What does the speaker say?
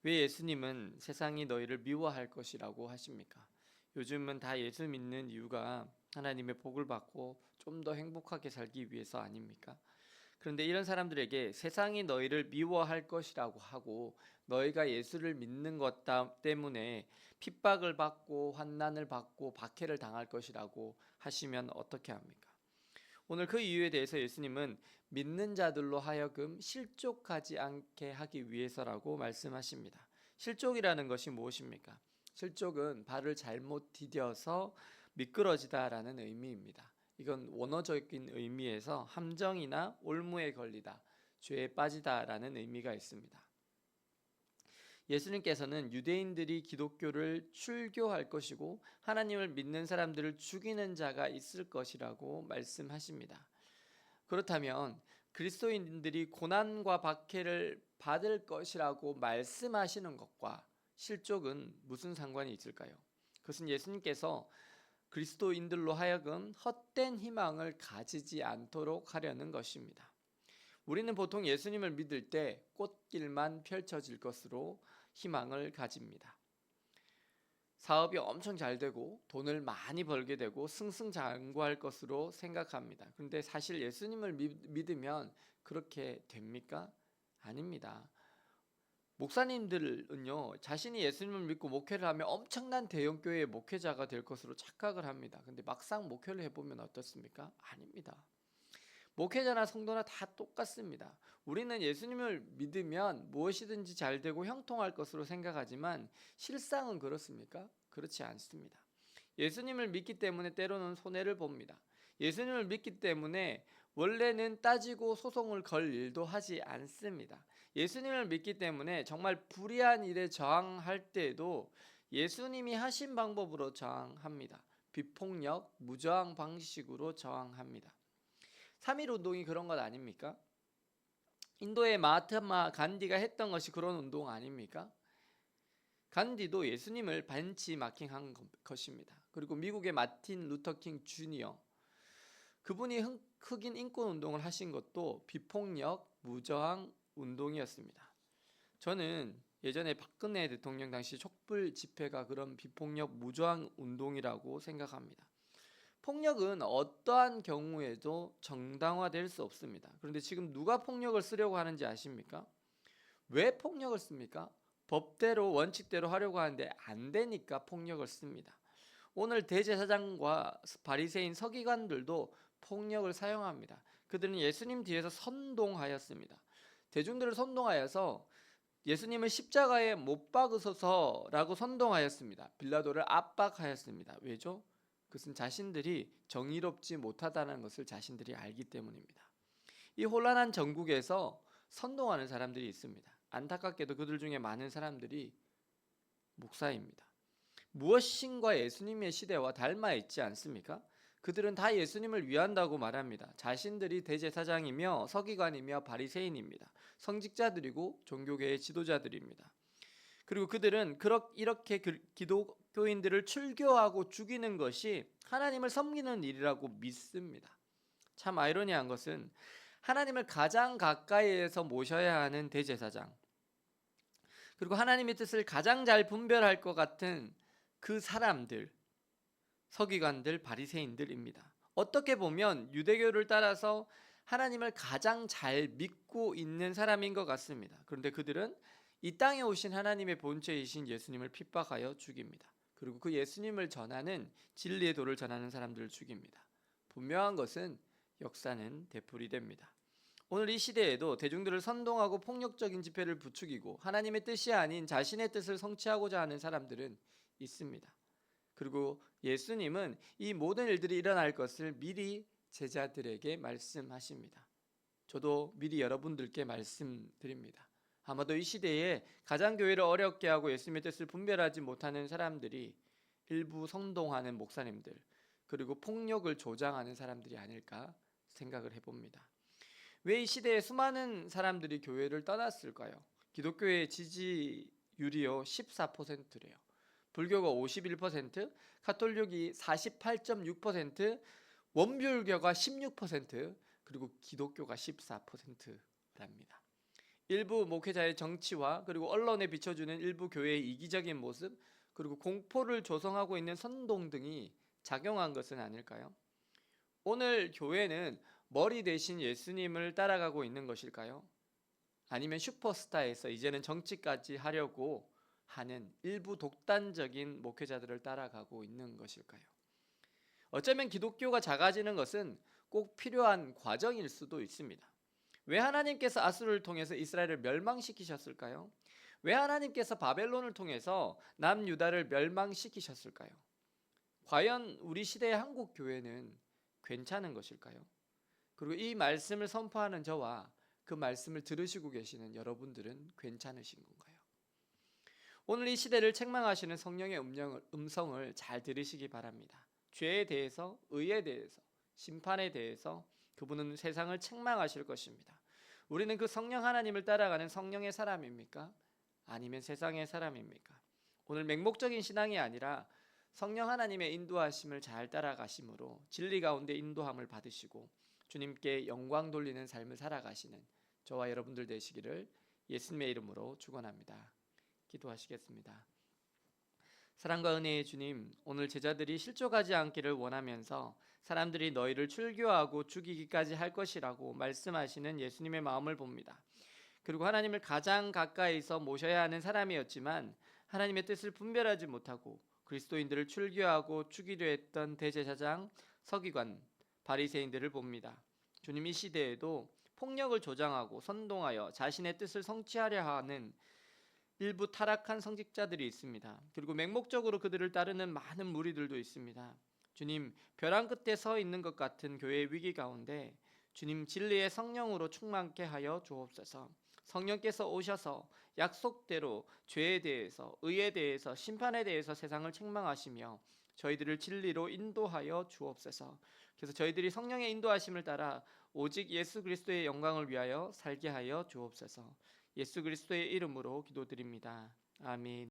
왜 예수님은 세상이 너희를 미워할 것이라고 하십니까? 요즘은 다 예수 믿는 이유가 하나님의 복을 받고 좀 더 행복하게 살기 위해서 아닙니까? 그런데 이런 사람들에게 세상이 너희를 미워할 것이라고 하고 너희가 예수를 믿는 것 때문에 핍박을 받고 환난을 받고 박해를 당할 것이라고 하시면 어떻게 합니까? 오늘 그 이유에 대해서 예수님은 믿는 자들로 하여금 실족하지 않게 하기 위해서라고 말씀하십니다. 실족이라는 것이 무엇입니까? 실족은 발을 잘못 디뎌서 미끄러지다라는 의미입니다. 이건 원어적인 의미에서 함정이나 올무에 걸리다, 죄에 빠지다라는 의미가 있습니다. 예수님께서는 유대인들이 기독교를 출교할 것이고 하나님을 믿는 사람들을 죽이는 자가 있을 것이라고 말씀하십니다. 그렇다면 그리스도인들이 고난과 박해를 받을 것이라고 말씀하시는 것과 실족은 무슨 상관이 있을까요? 그것은 예수님께서 그리스도인들로 하여금 헛된 희망을 가지지 않도록 하려는 것입니다. 우리는 보통 예수님을 믿을 때 꽃길만 펼쳐질 것으로 희망을 가집니다. 사업이 엄청 잘 되고 돈을 많이 벌게 되고 승승장구할 것으로 생각합니다. 그런데 사실 예수님을 믿으면 그렇게 됩니까? 아닙니다. 목사님들은요, 자신이 예수님을 믿고 목회를 하면 엄청난 대형교회의 목회자가 될 것으로 착각을 합니다. 근데 막상 목회를 해보면 어떻습니까? 아닙니다. 목회자나 성도나 다 똑같습니다. 우리는 예수님을 믿으면 무엇이든지 잘 되고 형통할 것으로 생각하지만 실상은 그렇습니까? 그렇지 않습니다. 예수님을 믿기 때문에 때로는 손해를 봅니다. 예수님을 믿기 때문에 원래는 따지고 소송을 걸 일도 하지 않습니다. 예수님을 믿기 때문에 정말 불의한 일에 저항할 때에도 예수님이 하신 방법으로 저항합니다. 비폭력, 무저항 방식으로 저항합니다. 3.1 운동이 그런 것 아닙니까? 인도의 마하트마 간디가 했던 것이 그런 운동 아닙니까? 간디도 예수님을 벤치마킹한 것입니다. 그리고 미국의 마틴 루터킹 주니어, 그분이 흑인 인권 운동을 하신 것도 비폭력, 무저항 운동이었습니다. 저는 예전에 박근혜 대통령 당시 촛불 집회가 그런 비폭력, 무저항 운동이라고 생각합니다. 폭력은 어떠한 경우에도 정당화될 수 없습니다. 그런데 지금 누가 폭력을 쓰려고 하는지 아십니까? 왜 폭력을 씁니까? 법대로 원칙대로 하려고 하는데 안 되니까 폭력을 씁니다. 오늘 대제사장과 바리새인 서기관들도 폭력을 사용합니다. 그들은 예수님 뒤에서 선동하였습니다. 대중들을 선동하여서 예수님을 십자가에 못 박으소서라고 선동하였습니다. 빌라도를 압박하였습니다. 왜죠? 그것은 자신들이 정의롭지 못하다는 것을 자신들이 알기 때문입니다. 이 혼란한 전국에서 선동하는 사람들이 있습니다. 안타깝게도 그들 중에 많은 사람들이 목사입니다. 무엇인가 예수님의 시대와 닮아 있지 않습니까? 그들은 다 예수님을 위한다고 말합니다. 자신들이 대제사장이며 서기관이며 바리새인입니다. 성직자들이고 종교계의 지도자들입니다. 그리고 그들은 이렇게 기독교인들을 출교하고 죽이는 것이 하나님을 섬기는 일이라고 믿습니다. 참 아이러니한 것은 하나님을 가장 가까이에서 모셔야 하는 대제사장, 그리고 하나님의 뜻을 가장 잘 분별할 것 같은 그 사람들, 서기관들, 바리새인들입니다. 어떻게 보면 유대교를 따라서 하나님을 가장 잘 믿고 있는 사람인 것 같습니다. 그런데 그들은 이 땅에 오신 하나님의 본체이신 예수님을 핍박하여 죽입니다. 그리고 그 예수님을 전하는 진리의 도를 전하는 사람들을 죽입니다. 분명한 것은 역사는 되풀이됩니다. 오늘 이 시대에도 대중들을 선동하고 폭력적인 집회를 부추기고 하나님의 뜻이 아닌 자신의 뜻을 성취하고자 하는 사람들은 있습니다. 그리고 예수님은 이 모든 일들이 일어날 것을 미리 제자들에게 말씀하십니다. 저도 미리 여러분들께 말씀드립니다. 아마도 이 시대에 가장 교회를 어렵게 하고 예수님의 뜻을 분별하지 못하는 사람들이 일부 선동하는 목사님들, 그리고 폭력을 조장하는 사람들이 아닐까 생각을 해봅니다. 왜 이 시대에 수많은 사람들이 교회를 떠났을까요? 기독교의 지지율이요 14%래요. 불교가 51%, 가톨릭이 48.6%, 원불교가 16%, 그리고 기독교가 14%랍니다. 일부 목회자의 정치화, 그리고 언론에 비춰주는 일부 교회의 이기적인 모습, 그리고 공포를 조성하고 있는 선동 등이 작용한 것은 아닐까요? 오늘 교회는 머리 대신 예수님을 따라가고 있는 것일까요? 아니면 슈퍼스타에서 이제는 정치까지 하려고 하는 일부 독단적인 목회자들을 따라가고 있는 것일까요? 어쩌면 기독교가 작아지는 것은 꼭 필요한 과정일 수도 있습니다. 왜 하나님께서 아수르를 통해서 이스라엘을 멸망시키셨을까요? 왜 하나님께서 바벨론을 통해서 남유다를 멸망시키셨을까요? 과연 우리 시대의 한국 교회는 괜찮은 것일까요? 그리고 이 말씀을 선포하는 저와 그 말씀을 들으시고 계시는 여러분들은 괜찮으신 건가요? 오늘 이 시대를 책망하시는 성령의 음성을 잘 들으시기 바랍니다. 죄에 대해서, 의에 대해서, 심판에 대해서 그분은 세상을 책망하실 것입니다. 우리는 그 성령 하나님을 따라가는 성령의 사람입니까? 아니면 세상의 사람입니까? 오늘 맹목적인 신앙이 아니라 성령 하나님의 인도하심을 잘 따라가심으로 진리 가운데 인도함을 받으시고 주님께 영광 돌리는 삶을 살아가시는 저와 여러분들 되시기를 예수님의 이름으로 축원합니다. 기도하시겠습니다. 사랑과 은혜의 주님, 오늘 제자들이 실족하지 않기를 원하면서 사람들이 너희를 출교하고 죽이기까지 할 것이라고 말씀하시는 예수님의 마음을 봅니다. 그리고 하나님을 가장 가까이서 모셔야 하는 사람이었지만 하나님의 뜻을 분별하지 못하고 그리스도인들을 출교하고 죽이려 했던 대제사장, 서기관, 바리새인들을 봅니다. 주님, 이 시대에도 폭력을 조장하고 선동하여 자신의 뜻을 성취하려 하는 일부 타락한 성직자들이 있습니다. 그리고 맹목적으로 그들을 따르는 많은 무리들도 있습니다. 주님, 벼랑 끝에 서 있는 것 같은 교회의 위기 가운데 주님 진리의 성령으로 충만케 하여 주옵소서. 성령께서 오셔서 약속대로 죄에 대해서, 의에 대해서, 심판에 대해서 세상을 책망하시며 저희들을 진리로 인도하여 주옵소서. 그래서 저희들이 성령의 인도하심을 따라 오직 예수 그리스도의 영광을 위하여 살게 하여 주옵소서. 예수 그리스도의 이름으로 기도드립니다. 아멘.